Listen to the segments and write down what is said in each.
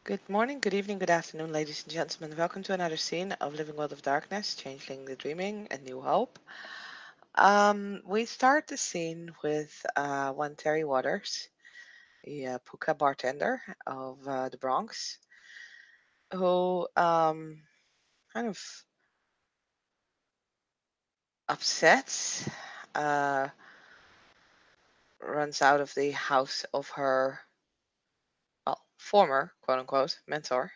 Good morning, good evening, good afternoon, ladies and gentlemen. Welcome to another scene of Living World of Darkness, Changeling the Dreaming, and New Hope. We start the scene with one Terry Waters, the puka bartender of the Bronx, who kind of upset, uh, runs out of the house of her, well, former quote unquote mentor.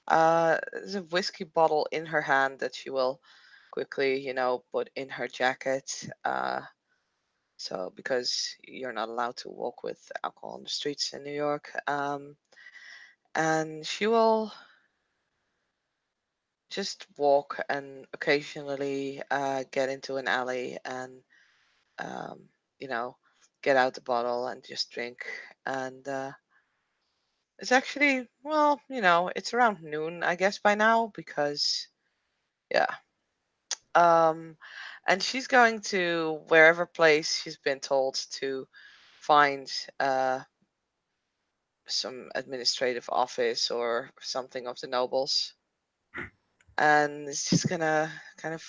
There's a whiskey bottle in her hand that she will quickly, put in her jacket. So because you're not allowed to walk with alcohol on the streets in New York, and she will just walk and occasionally get into an alley and um, you know get out the bottle and just drink. And it's actually, well, it's around noon, I guess, by now, because yeah. Um, and she's going to wherever place she's been told to find some administrative office or something of the nobles. And it's just gonna kind of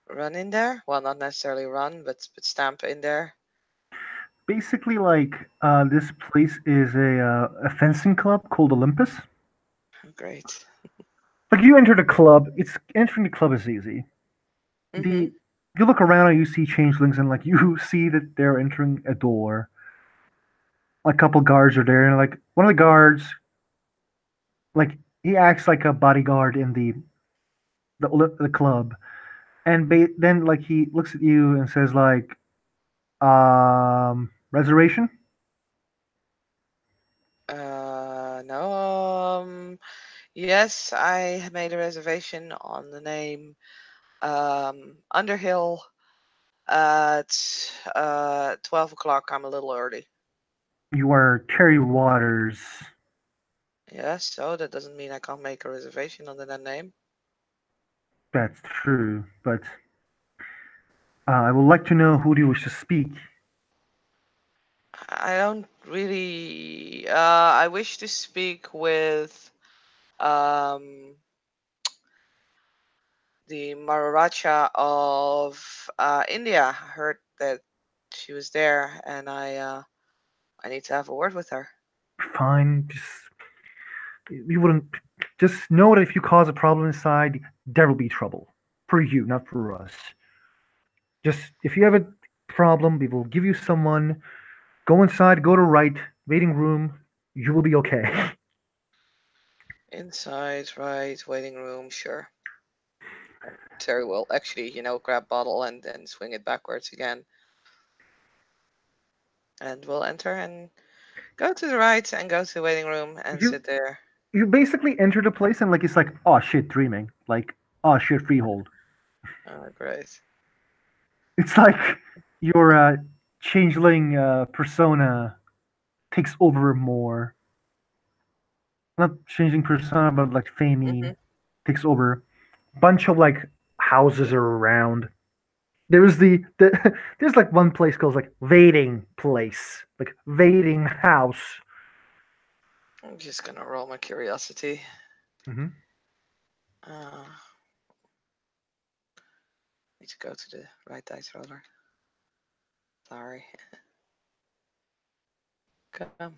run in there. Well, not necessarily run, but stamp in there. Basically, this place is a fencing club called Olympus. Great. Like you enter the club, it's entering the club is easy. Mm-hmm. The You look around and you see changelings, and like you see that they're entering a door. Like a couple guards are there, and like one of the guards, like he acts like a bodyguard in the club, and then like he looks at you and says like, reservation. No. Yes, I made a reservation on the name Underhill at 12 o'clock. I'm a little early. You are Terry Waters. Yes, so that doesn't mean I can't make a reservation under that name. That's true, but I would like to know who do you wish to speak. I don't really. I wish to speak with um, the Maharaja of India. I heard that she was there, and I need to have a word with her. Fine, just you wouldn't just know that if you cause a problem inside, there will be trouble for you, not for us. Just if you have a problem, we will give you someone. Go inside, go to right waiting room. You will be okay. Inside, right, waiting room, sure. Terry will actually, grab bottle and then swing it backwards again, and we'll enter and go to the right and go to the waiting room and you sit there. you basically enter the place and like it's like oh shit dreaming, like oh shit freehold. Oh, great. It's like your changeling persona takes over more. Not changing persona, but like Hmm. Famine takes over. Bunch of like houses are around. There's there's like one place called like waiting place, like waiting house. I'm just gonna roll my curiosity. Mm-hmm. Uh, need to go to the right dice roller. Sorry. Come on.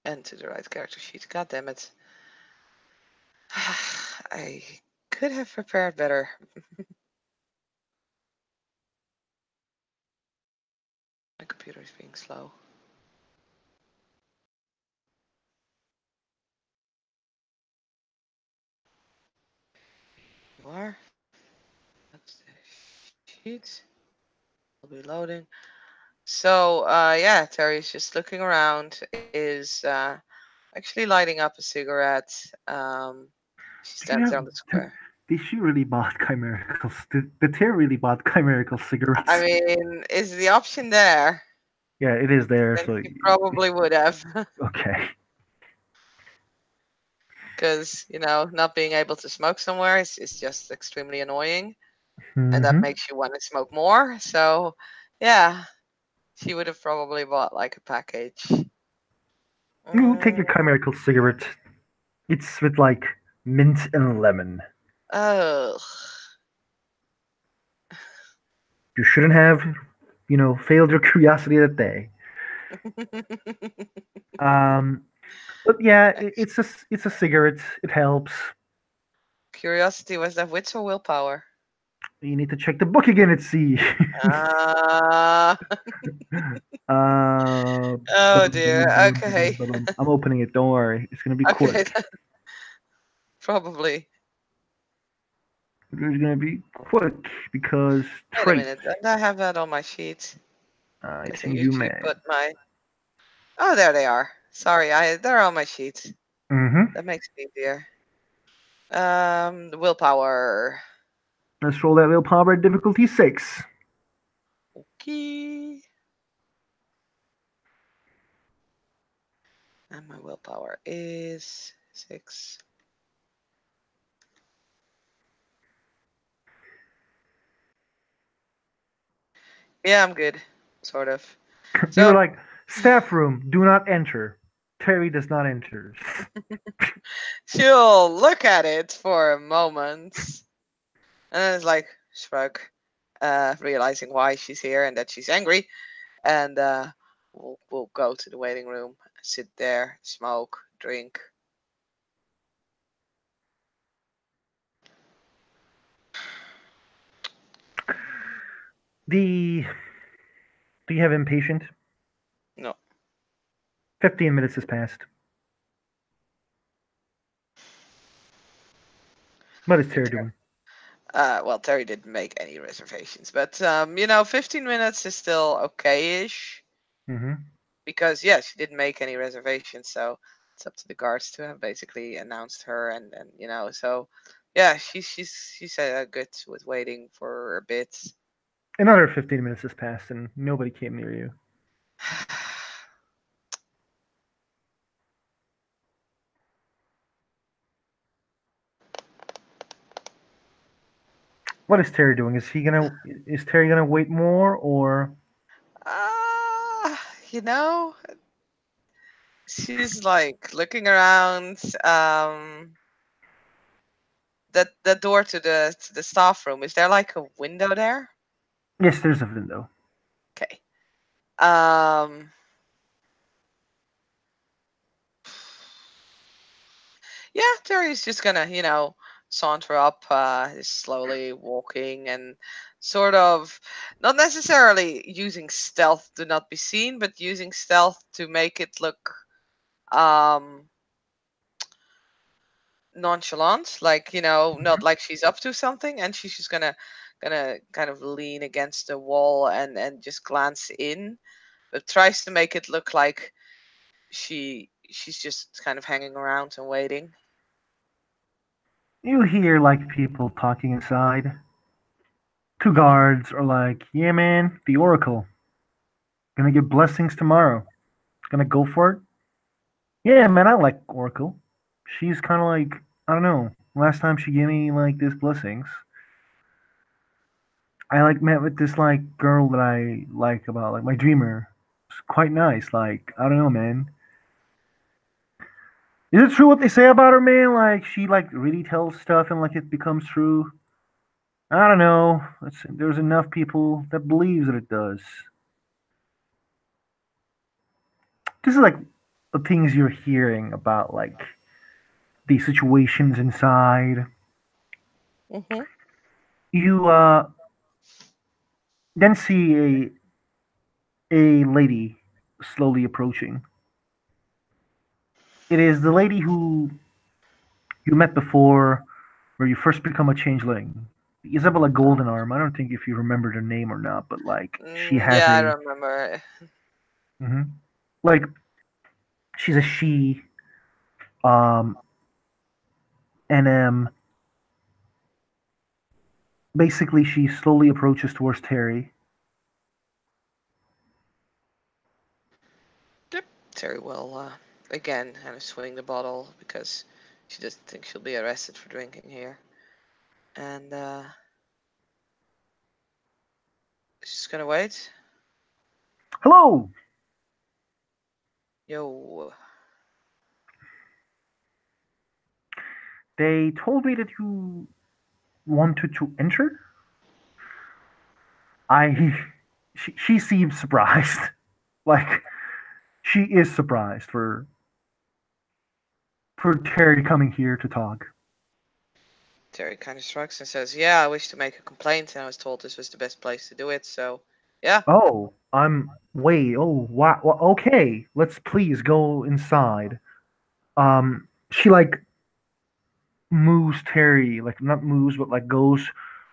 And to the right character sheet. God damn it. I could have prepared better. My computer is being slow. You are. That's the sheet. Will be loading. So, yeah, Terry's just looking around, is actually lighting up a cigarette. She She stands have, there on the square. did she really bought chimericals? Did Terry really bought chimerical I cigarettes? mean, is the option there? Yeah, it is there. Then So she probably would have. okay. Because, not being able to smoke somewhere is just extremely annoying. And that Mm-hmm. makes you want to smoke more. So, yeah, she would have probably bought like a package. You take your Mm, chimerical cigarette. It's with like mint and lemon. oh. You shouldn't have, failed your curiosity that day. Um, but yeah, it's a cigarette. It helps. Curiosity, was that wits or willpower? You need to check the book again and see. Ah, uh, oh dear. Okay. I'm opening it. Don't worry. It's gonna be Okay, quick. probably. It's gonna be quick because Wait a trait. minute. Don't I have that on my sheet? I Because I think you usually may. put my. Oh, there they are. Sorry, they're on my sheet. Mm-hmm. That makes it easier. Willpower. Let's roll that willpower at difficulty 6. Okay. And my willpower is 6. Yeah, I'm good. Sort of. You were So like, staff room, do not enter. Terry does not enter. she'll look at it for a moment, and then it's like shrug, realizing why she's here and that she's angry, and we'll go to the waiting room, sit there, smoke, drink. The Do you have impatient? No, 15 minutes has passed. What is and Terry doing? well, Terry didn't make any reservations, but 15 minutes is still okay-ish Mm-hmm. because yeah, she didn't make any reservations, so it's up to the guards to have basically announced her, and so yeah, she's good with waiting for a bit. Another 15 minutes has passed and nobody came near you. What is Terry doing? Is Terry gonna wait more or Ah, you know, she's like looking around. The door to the staff room. Is there like a window there? yes, there's a window. Okay. Um. Yeah, Terry's just gonna, saunter up, just slowly walking and sort of not necessarily using stealth to not be seen, but using stealth to make it look um nonchalant, like, not like she's up to something, and she's just gonna kind of lean against the wall and just glance in, but tries to make it look like she's just kind of hanging around and waiting. You hear like people talking inside. Two Hmm. guards are like, yeah man, the Oracle. Gonna get blessings tomorrow. Gonna go for it? Yeah, man, I like Oracle. She's kind of like, I don't know. Last time she gave me like this blessings, I like met with this like girl that I like about like my dreamer. It's quite nice. Like I don't know, man. Is it true what they say about her, man? Like she like really tells stuff and like it becomes true. I don't know. There's enough people that believes that it does. This is like the things you're hearing about like the situations inside. Hmm. You then see a lady slowly approaching. It is the lady who you met before, where you first become a changeling. Isabella Goldenarm. I don't think if you remember her name or not, but like she has Yeah, I a, remember. mhm. Like she's a she, um, and basically she slowly approaches towards Terry. Yep. Terry will again kind of swing the bottle because she doesn't think she'll be arrested for drinking here, and she's gonna wait. Hello. Yo. They told me that you wanted to enter. I. She seems surprised. Like, she is surprised for Terry coming here to talk. Terry kind of shrugs and says, "Yeah, I wish to make a complaint, and I was told this was the best place to do it. So, yeah." Oh, I'm. Wait, oh, wow. Okay, let's please go inside. She like moves Terry, like not moves, but like goes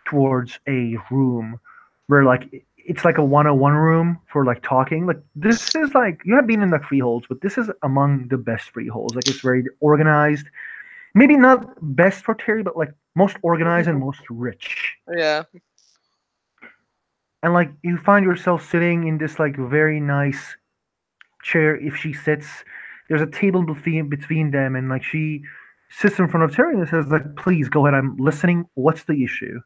towards a room where like it's like a 101 room for like talking. Like this is like you have been in the freeholds, but this is among the best freeholds. Like it's very organized. Maybe not best for Terry, but like most organized and most rich. Yeah. And like you find yourself sitting in this like very nice chair. If she sits, there's a table between them, and like she sits in front of Terry and says like, "Please go ahead. I'm listening. What's the issue?"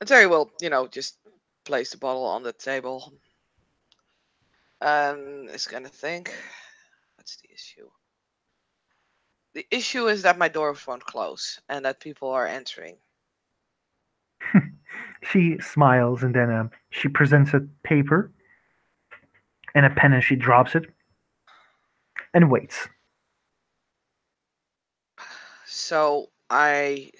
And Terry will, just place the bottle on the table and is gonna think, what's the issue? The issue is that my doors won't close and that people are entering. She smiles and then she presents a paper and a pen and she drops it and waits. So I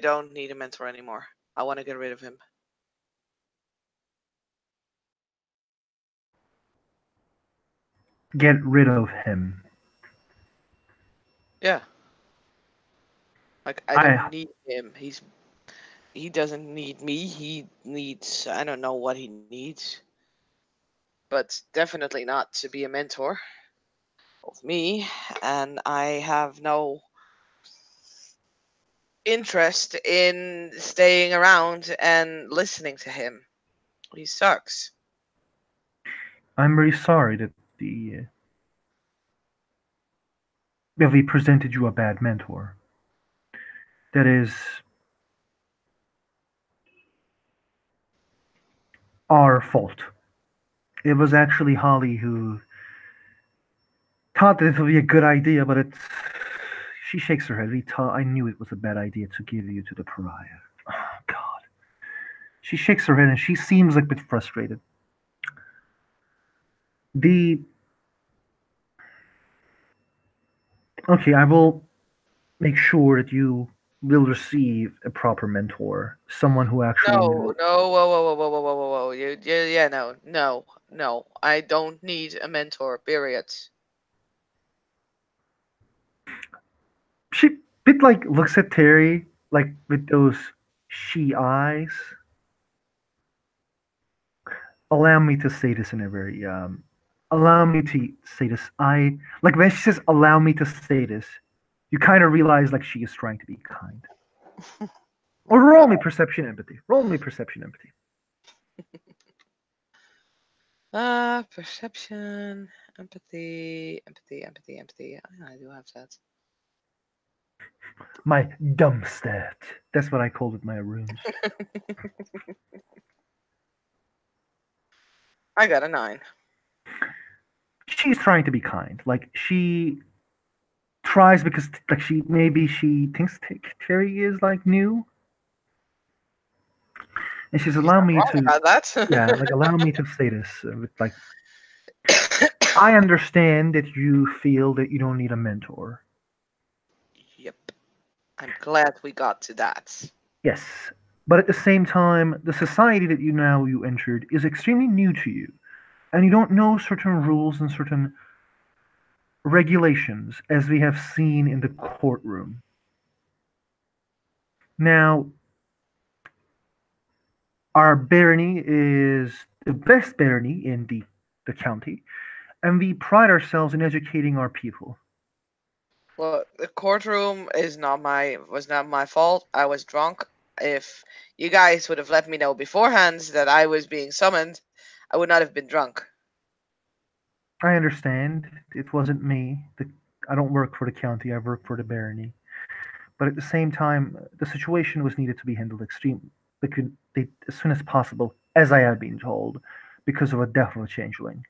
don't need a mentor anymore. I want to get rid of him. Get rid of him. Yeah. Like I don't I need him. He doesn't need me. He needs, I don't know what he needs, but definitely not to be a mentor of me, and I have no interest in staying around and listening to him. He sucks. I'm very sorry that the that we presented you a bad mentor. That is our fault. It was actually Holly who thought that it would be a good idea, but it's she shakes her head. I knew it was a bad idea to give you to the pariah. Oh, God. She shakes her head and she seems like a bit frustrated. The Okay, I will make sure that you will receive a proper mentor, someone who actually No, knows. no, whoa, whoa, whoa, whoa, whoa, whoa, whoa, whoa. Yeah, no, no, no. I don't need a mentor. Period. She bit like looks at Terry like with those she eyes. Allow me to say this in a very allow me to say this. I like when she says allow me to say this, you kind of realize like she is trying to be kind. Oh Or roll God. me perception empathy. Roll me perception empathy. Perception, empathy, empathy, empathy, empathy. I do have that. My dumb stat. That's what I called it my runes. I got a 9. She's trying to be kind. Like she tries because like she thinks Terry is like new, and she's She's allow not me wrong to about yeah that. like allow me to say this with like I understand that you feel that you don't need a mentor. Yep. I'm glad we got to that. Yes, but at the same time, the society that you entered is extremely new to you, and you don't know certain rules and certain regulations as we have seen in the courtroom. Now, our barony is the best barony in the county, and we pride ourselves in educating our people. Well, the courtroom is not my was not my fault. I was drunk. If you guys would have let me know beforehand that I was being summoned, I would not have been drunk. I understand it wasn't me. I don't work for the county. I work for the barony. But at the same time, the situation was needed to be handled as soon as possible, as I had been told, because of a death of a changeling.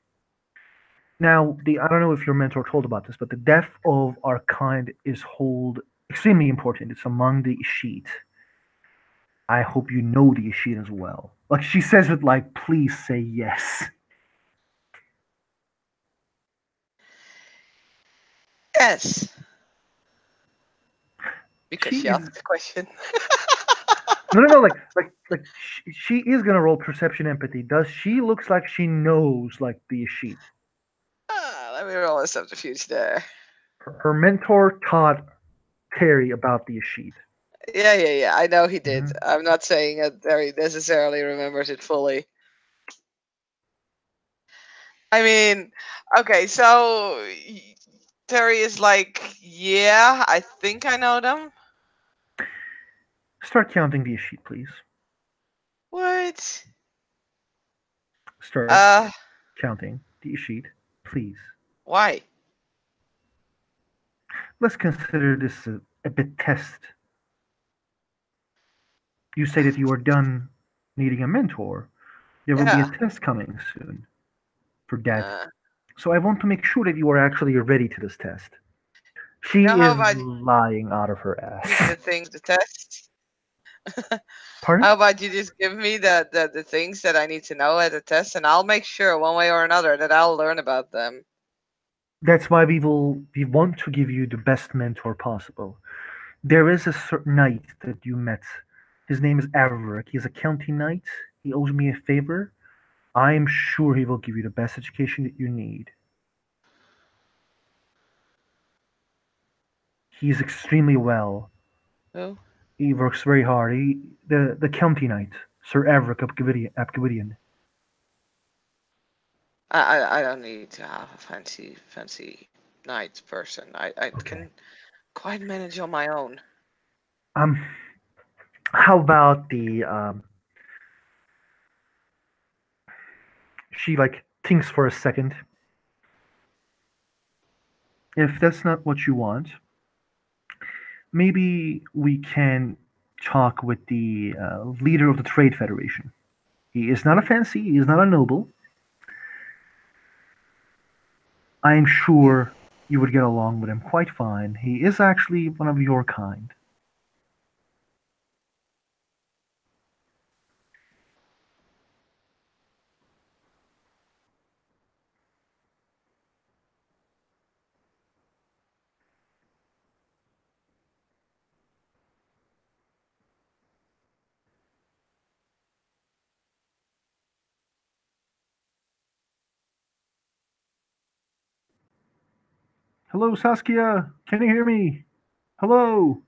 Now, the I don't know if your mentor told about this, but the death of our kind is hold extremely important. It's among the sheet. I hope you know the sheet as well. Like she says it like, please say yes. Yes, because She she is asked the question. no. Like she is gonna roll perception empathy. Does she looks like she knows like the sheet? Let me roll a subterfuge there. Her mentor taught Terry about the sheet. Yeah, yeah, yeah. I know he did. Mhm. I'm not saying that he necessarily remembers it fully. I mean, okay, so Terry is like, yeah, I think I know them. Start counting the sheet, please. What? Start Uh, counting the sheet, please. why? Let's consider this a bit test. You say that you are done needing a mentor. There will be a Yeah. test coming soon for that. Uh, So I want to make sure that you are actually ready to this test. you know, She how is about lying out of her you give me ass. the things to test? Pardon? How about you just give me the things that I need to know at the test, and I'll make sure one way or another that I'll learn about them. That's why we want to give you the best mentor possible. There is a certain knight that you met. His name is Averick. He's a county knight. He owes me a favor. I am sure he will give you the best education that you need. He's extremely well. Who? He works very hard. The county knight, Sir Averick Apgavidian. I don't need to have a fancy knight person. I Okay. can quite manage on my own. Um, how about the she like thinks for a second. If that's not what you want, maybe we can talk with the leader of the Trade Federation. He is not a fancy, he is not a noble. I am Mm. sure you would get along with him quite fine. He is actually one of your kind. Hello, Saskia. Can you hear me? Hello.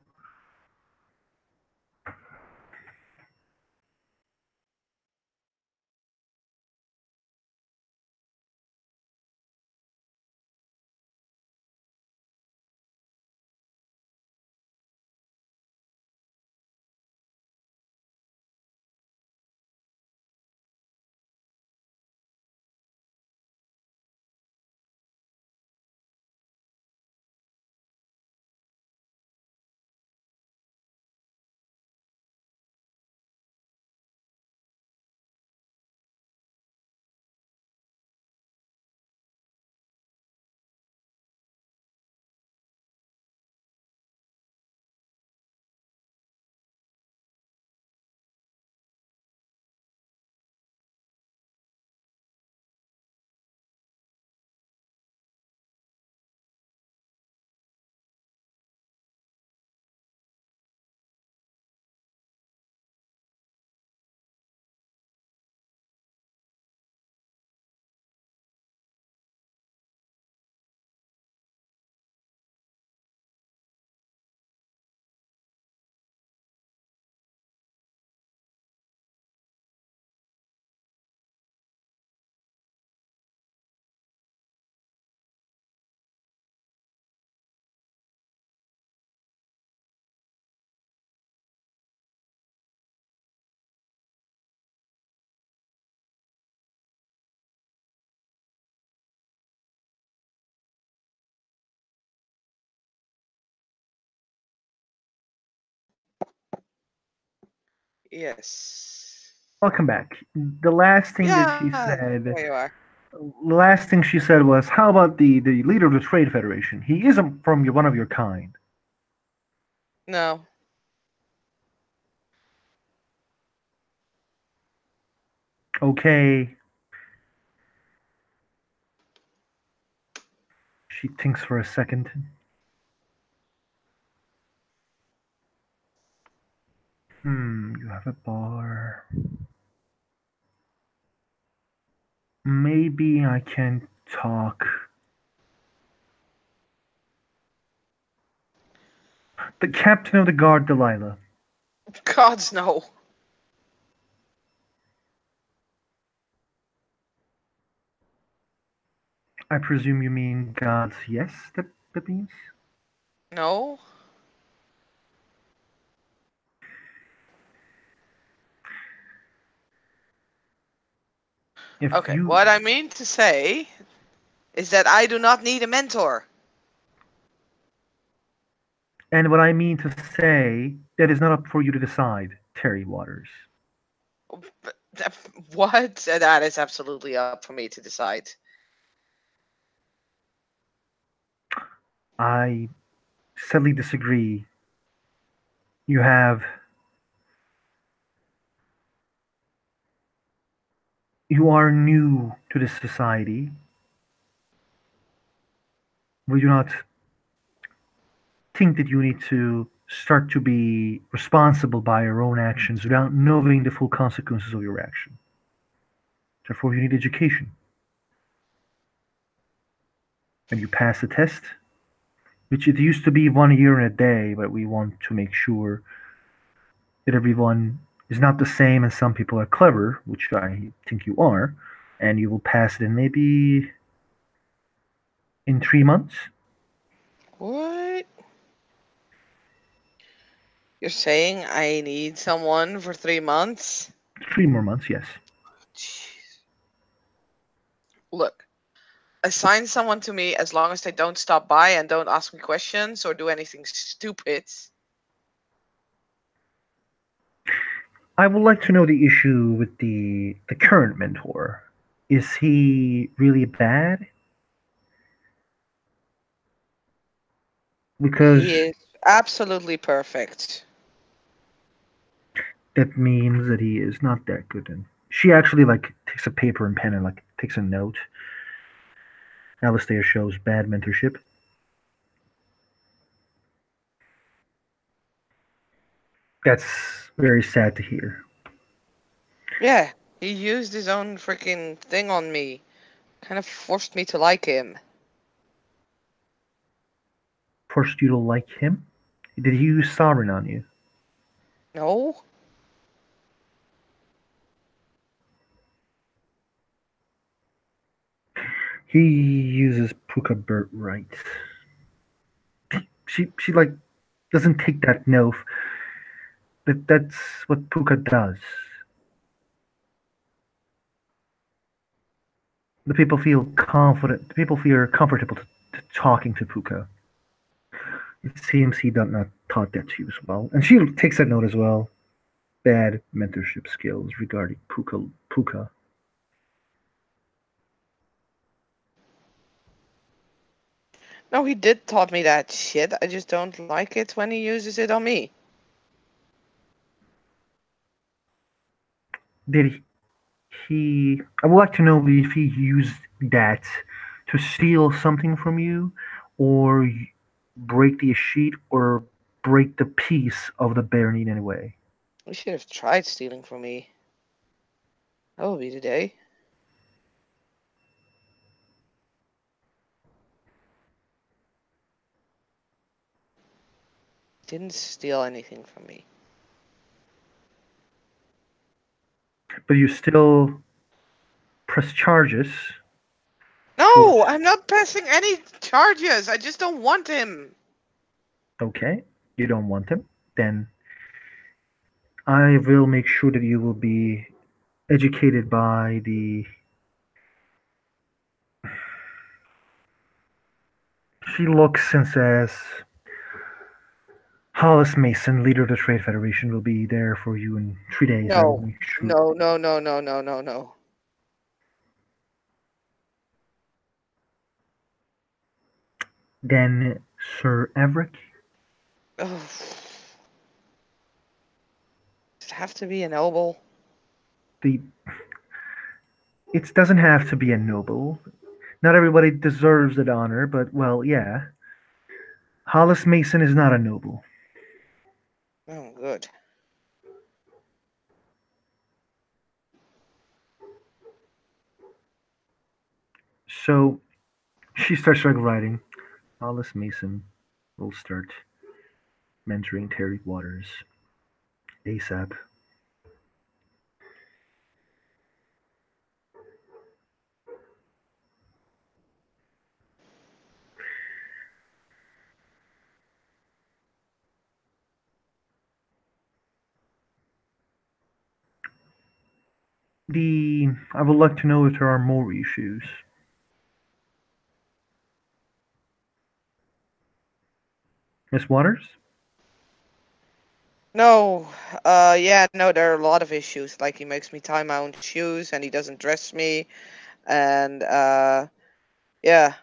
Yes. Welcome back. The last thing that she Yeah, said there you are. Last thing she said was, "How about the leader of the Trade Federation? He isn't from one of your kind." No. Okay. She thinks for a second. You have a bar. Maybe I can talk. The captain of the guard, Delilah. Gods, no. I presume you mean God's yes, that means? No? If Okay, you what I mean to say is that I do not need a mentor. And what I mean to say, that is not up for you to decide, Terry Waters. What? That is absolutely up for me to decide. I sadly disagree. You have you are new to this society. We do not think that you need to start to be responsible by your own actions without knowing the full consequences of your action. Therefore, you need education. And you pass the test, which it used to be 1 year and a day, but we want to make sure that everyone is not the same and some people are clever, which I think you are, and you will pass it in maybe in 3 months. What? You're saying I need someone for 3 months? 3 more months, yes. Jeez. Look, assign someone to me as long as they don't stop by and don't ask me questions or do anything stupid. I would like to know the issue with the current mentor. Is he really bad? Because He is absolutely perfect. that means that he is not that good. And she actually like takes a paper and pen and like takes a note. Alistair shows bad mentorship. That's very sad to hear. Yeah, he used his own freaking thing on me. Kind of forced me to like him. Forced you to like him? Did he use sovereign on you? No? He uses Puka Burt right. She like doesn't take that no. That's what Puka does. The people feel confident. The people feel comfortable to talking to Puka. It seems he did not taught that to you as well. And she takes that note as well. Bad mentorship skills regarding Puka. No, he did taught me that shit. I just don't like it when he uses it on me. Did I would like to know if he used that to steal something from you, or break the sheet, or break the piece of the bear in any way. He should have tried stealing from me. That would be the day. Didn't steal anything from me. But you still press charges for. No, I'm not passing any charges. I just don't want him. Okay, you don't want him. Then I will make sure that you will be educated by the. She looks and says, Hollis Mason, leader of the Trade Federation, will be there for you in 3 days. I will No, make sure. no, no, no, no, no, no, no. Then Sir Everick, Oh, does it have to be a noble? the it doesn't have to be a noble. Not everybody deserves that honor, but well, yeah. Hollis Mason is not a noble. Oh, good. So she starts like writing. Hollis Mason will start mentoring Terry Waters ASAP. The I would like to know if there are more issues. Miss Waters? No, yeah, no, there are a lot of issues. Like he makes me tie my own shoes, and he doesn't dress me, and yeah,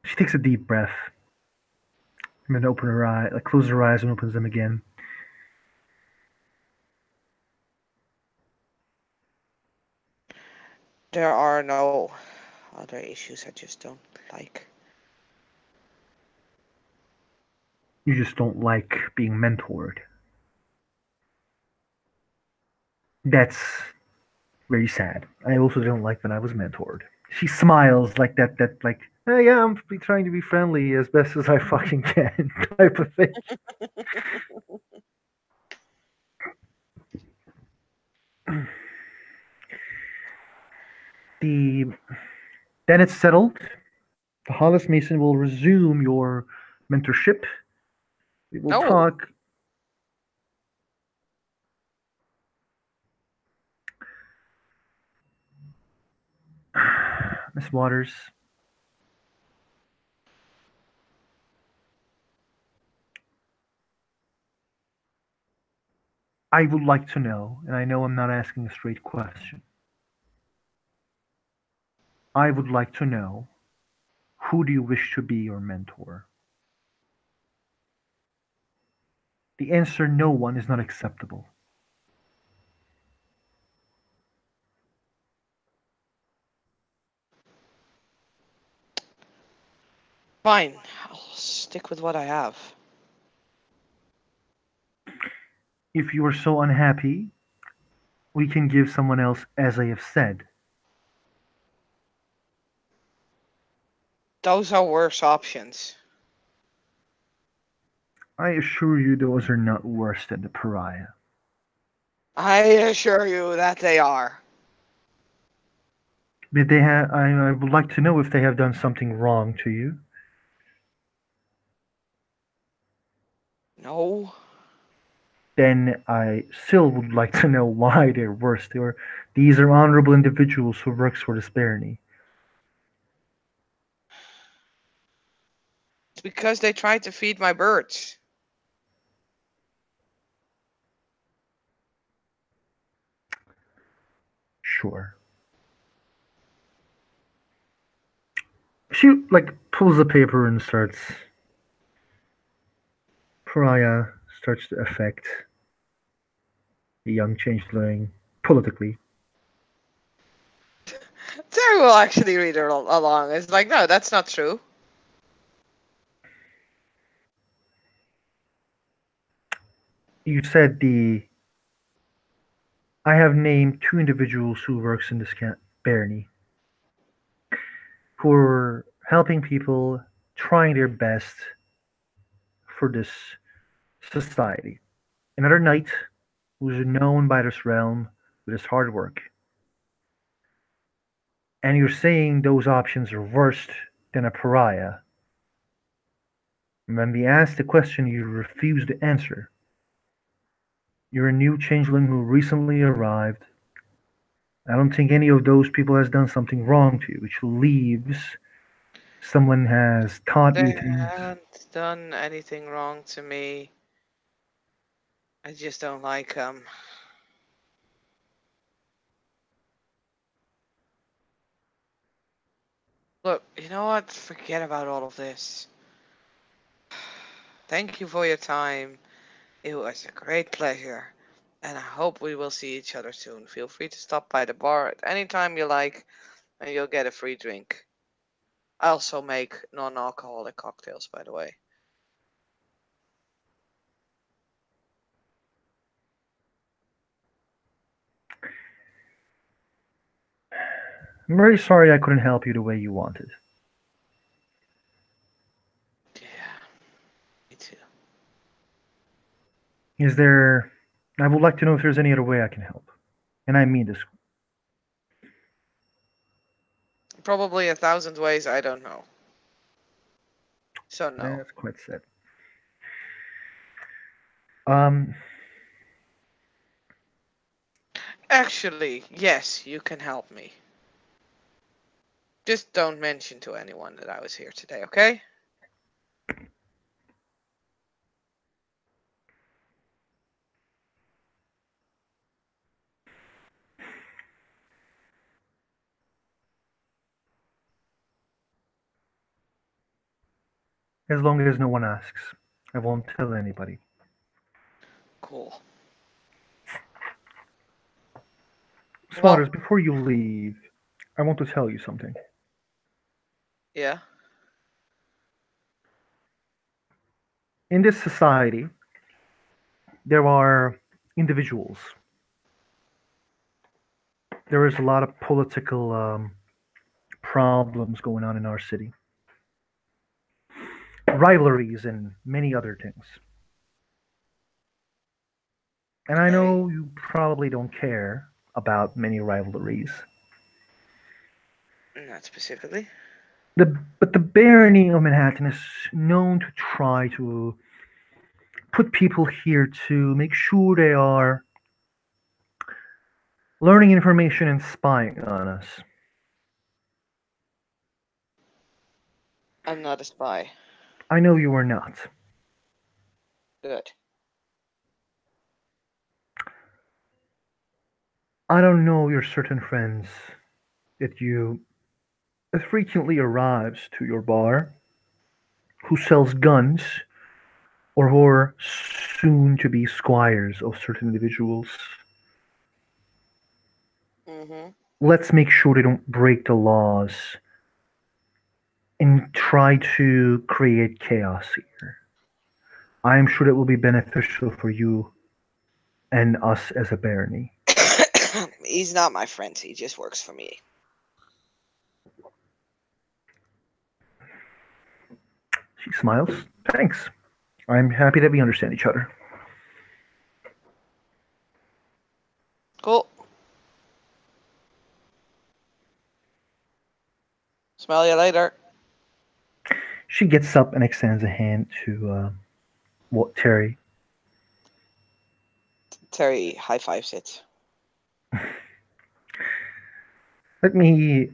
She takes a deep breath and then open her eye, like closes her eyes and opens them again. there are no other issues. I just don't like. You just don't like being mentored. That's very sad. I also didn't like when I was mentored. She smiles like that like, oh, yeah, I'm trying to be friendly as best as I fucking can type of thing. The Then it's settled. The Hollis Mason will resume your mentorship. We will No, talk. Miss Waters, I would like to know, and I know I'm not asking a straight question. I would like to know, who do you wish to be your mentor? The answer, no one, is not acceptable. fine. I'll stick with what I have. If you are so unhappy, we can give someone else, as I have said. Those are worse options. I assure you those are not worse than the pariah. I assure you that they are. Did they have? I would like to know if they have done something wrong to you. No, Then I still would like to know why they're worse. These are honorable individuals who works for the barony. it's because they tried to feed my birds. Sure. She like pulls the paper and starts. Pariah starts to affect the young changeling politically. Terry will actually read it along. It's like, no, that's not true. You said the I have named two individuals who works in this barony who are helping people, trying their best for this society. Another knight who is known by this realm with his hard work. And you're saying those options are worse than a pariah. And when we asked the question, you refused to answer. You're a new changeling who recently arrived. I don't think any of those people has done something wrong to you, which leaves someone has taught you They things. haven't done anything wrong to me. I just don't like them. Look, you know what? Forget about all of this. Thank you for your time. It was a great pleasure. And I hope we will see each other soon. Feel free to stop by the bar at any time you like, and you'll get a free drink. I also make non alcoholic cocktails, by the way. I'm very sorry I couldn't help you the way you wanted. Yeah, me too. Is there. I would like to know if there's any other way I can help. And I mean this. Probably 1,000 ways, I don't know. So, no. That's quite sad. Um, Actually, yes, you can help me. Just don't mention to anyone that I was here today, okay? as long as no one asks, I won't tell anybody. Cool. Swatters, Well, before you leave, I want to tell you something. yeah. In this society, there are individuals. There is a lot of political problems going on in our city, rivalries, and many other things. And I Okay. know you probably don't care about many rivalries. Not specifically. But the barony of Manhattan is known to try to put people here to make sure they are learning information and spying on us. I'm not a spy. I know you are not. Good. I don't know your certain friends that you that frequently arrives to your bar who sells guns or who are soon to be squires of certain individuals. Mm-hmm. Let's make sure they don't break the laws and try to create chaos here. I am sure that will be beneficial for you and us as a barony. He's not my friend. He just works for me. She smiles. Thanks. I'm happy that we understand each other. Cool. Smell you later. She gets up and extends a hand to Terry. Terry high fives it. Let me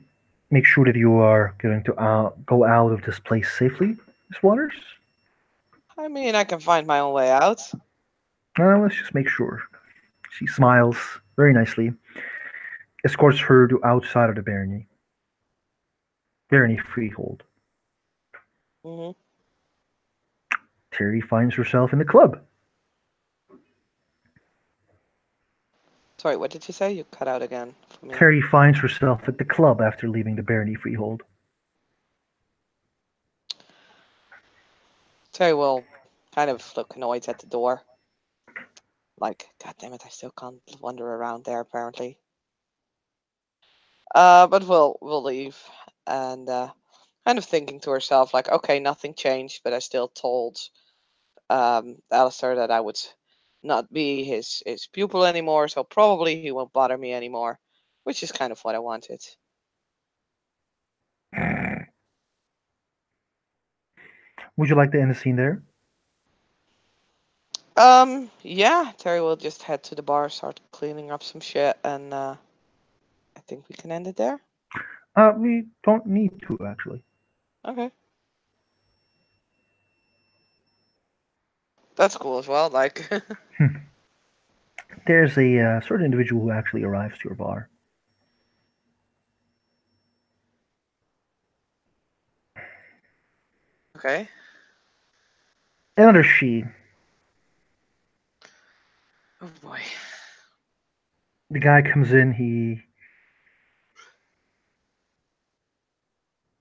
make sure that you are going to go out of this place safely, Miss Waters. I mean, I can find my own way out. Let's just make sure. She smiles very nicely, escorts her to outside of the barony freehold. Mm-hmm. Terry finds herself in the club. Sorry, what did you say? You cut out again for me. Terry finds herself at the club after leaving the barony freehold. Terry will kind of look annoyed at the door. Like, God damn it, I still can't wander around there apparently. But we'll leave, and kind of thinking to herself like, okay, nothing changed, but I still told Alistair that I would not be his pupil anymore, so probably he won't bother me anymore, which is kind of what I wanted. Would you like to end the scene there? Yeah, Terry will just head to the bar, start cleaning up some shit, and I think we can end it there. We don't need to actually. Okay, that's cool as well. Like, There's a certain individual who actually arrives to your bar. Okay. Another she. Oh boy. The guy comes in, he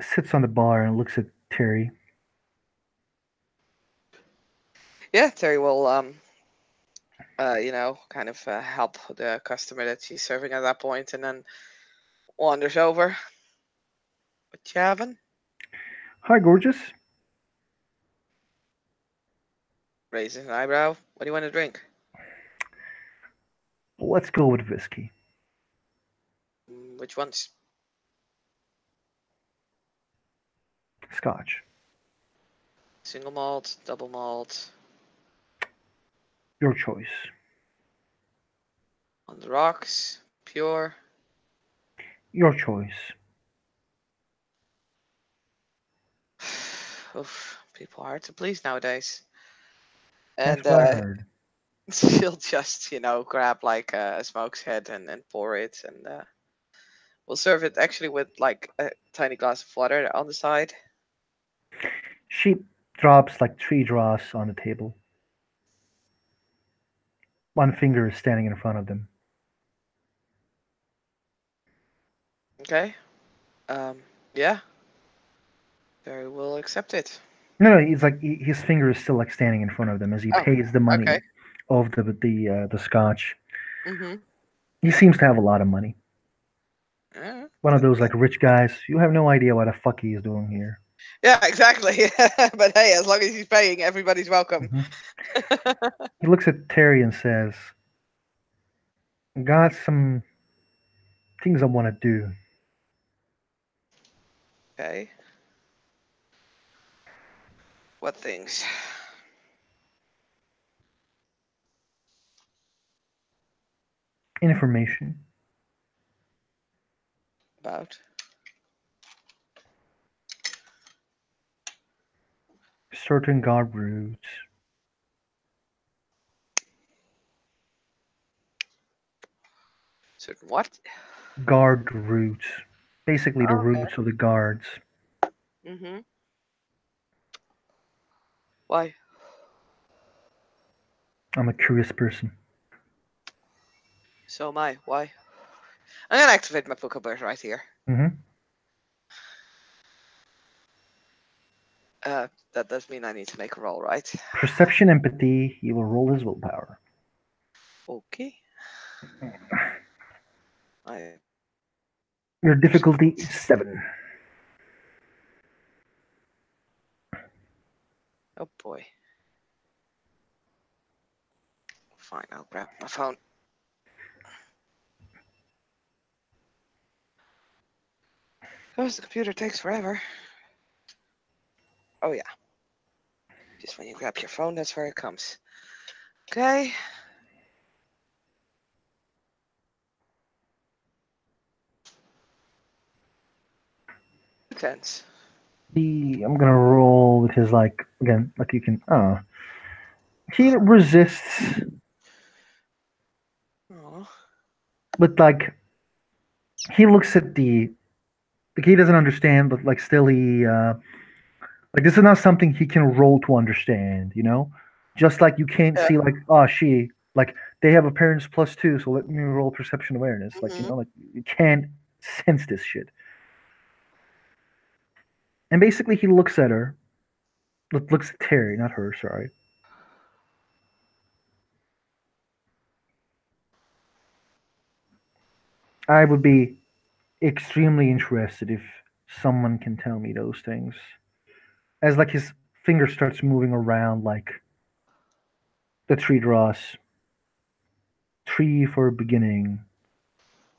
sits on the bar and looks at Terry. Yeah, Terry will kind of help the customer that she's serving at that point, and then wanders over. What you having? Hi, gorgeous. Raises an eyebrow. What do you want to drink? Let's go with whiskey. Which ones? Scotch. Single malt, double malt, Your choice. on the rocks, pure. Your choice. Oof, people are hard to please nowadays. That's And what I heard. she'll just, grab like a smoke's head and pour it, and we'll serve it actually with like a tiny glass of water on the side. She drops like three drops on the table. One finger is standing in front of them. Okay. Um, yeah, very well accept it. No, no, he's like his finger is still like standing in front of them as he Oh, pays the okay. money of the scotch. Mm-hmm. He seems to have a lot of money. Yeah, One of those like rich guys. You have no idea what the fuck he is doing here. yeah, exactly. But hey, as long as he's paying, everybody's welcome. Hmm. He looks at Terry and says, "Got some things I want to do. Okay. What things? Information. About Certain guard routes. certain what? Guard routes. Basically, the Okay. routes of the guards. Mm-hmm. Why? I'm a curious person. So am I. Why? I'm gonna activate my Pokebird right here. Hmm. That does mean I need to make a roll, right? Perception, empathy. He will roll his willpower. Okay. I Your difficulty percept. is 7. Oh boy. Fine, I'll grab my phone. Because the computer takes forever. Oh yeah. Just when you grab your phone, that's where it comes. Okay. Tens. I'm gonna roll with his like again, like you can. He resists, Oh. but like he looks at the like he doesn't understand, but like still he like this is not something he can roll to understand. Just like you can't Yeah. see like oh she like they have appearance +2, so let me roll perception awareness. Like Mm-hmm. like you can't sense this shit. And basically he looks at her, looks at Terry, not her. Sorry. I would be extremely interested if someone can tell me those things. As like his finger starts moving around like the three draws. Three for beginning,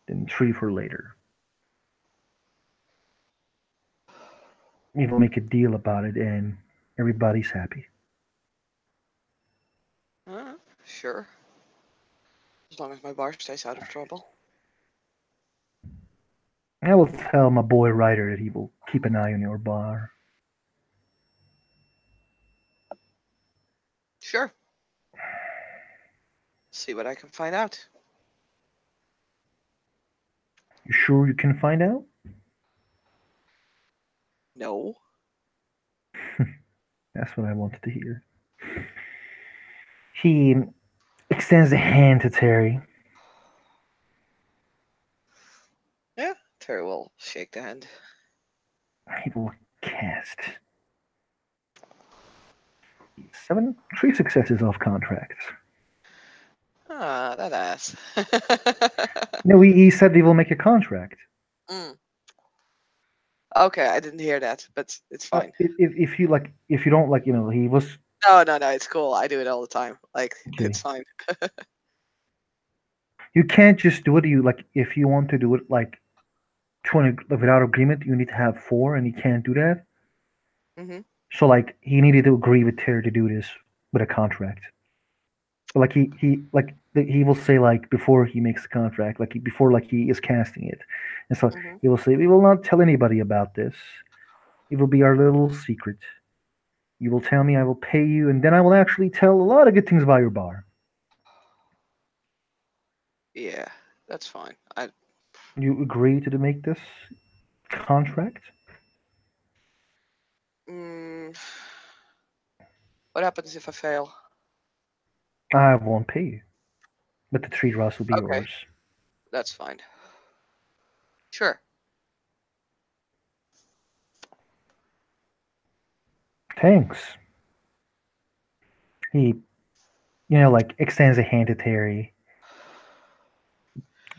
then three for later. We'll make a deal about it and everybody's happy. Sure. As long as my bar stays out of trouble. I will tell my boy Ryder that he will keep an eye on your bar. Sure. See what I can find out. You sure you can find out? No. That's what I wanted to hear. He extends a hand to Terry. Yeah, Terry will shake the hand. He will cast 7, 3 successes off contracts. Ah, that ass. No, he said he will make a contract. Mm. Okay, I didn't hear that, but it's fine. If you like, if you don't like, he was No, no, no, it's cool. I do it all the time. Like, okay. it's fine. You can't just do it. You like, if you want to do it like without agreement, you need to have 4, and he can't do that. Hmm. So like, he needed to agree with Terry to do this with a contract. Like he will say like before he makes the contract, like before like he is casting it, and so Hmm. he will say, "We will not tell anybody about this. It will be our little secret. You will tell me, I will pay you, and then I will actually tell a lot of good things about your bar." Yeah, that's fine. I You agree to make this contract? mm, what happens if I fail? I won't pay you, but the 3 draws will be Okay, yours. that's fine. Sure. Thanks. He, like extends a hand to Terry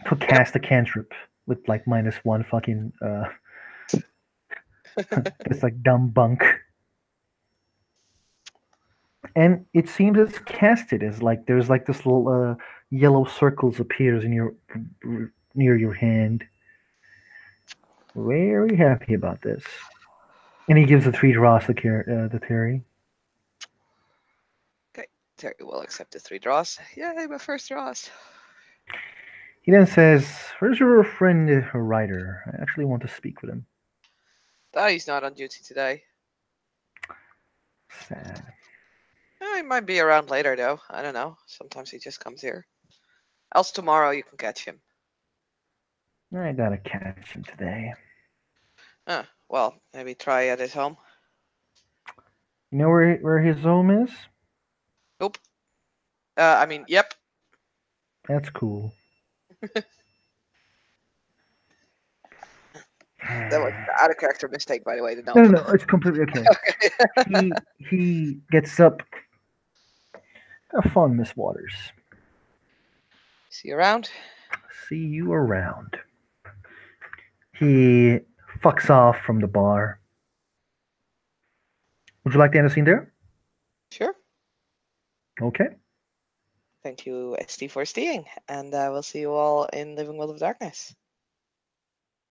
to Yep. cast a cantrip with like -1 fucking this like dumb bunk. And it seems it's casted as like there's like this little yellow circles appears in your near your hand. Very happy about this. And he gives the 3 draws to Terry. Okay, Terry will accept the 3 draws. Yay, my first draws. He then says, "Where's your friend Ryder? I actually want to speak with him." Oh, he's not on duty today. Sad. He might be around later, though. I don't know. Sometimes he just comes here. Else tomorrow you can catch him. I gotta catch him today. Well, maybe try at his home. You know where his home is? Nope. I mean, yep. That's cool. That was out of character mistake, by the way. The No, nope. no, no. It's completely okay. He gets up. Have fun, Miss Waters. See you around. See you around. He fucks off from the bar. Would you like to end the scene there? Sure. Okay. Thank you, ST, for staying, and we'll see you all in Living World of Darkness.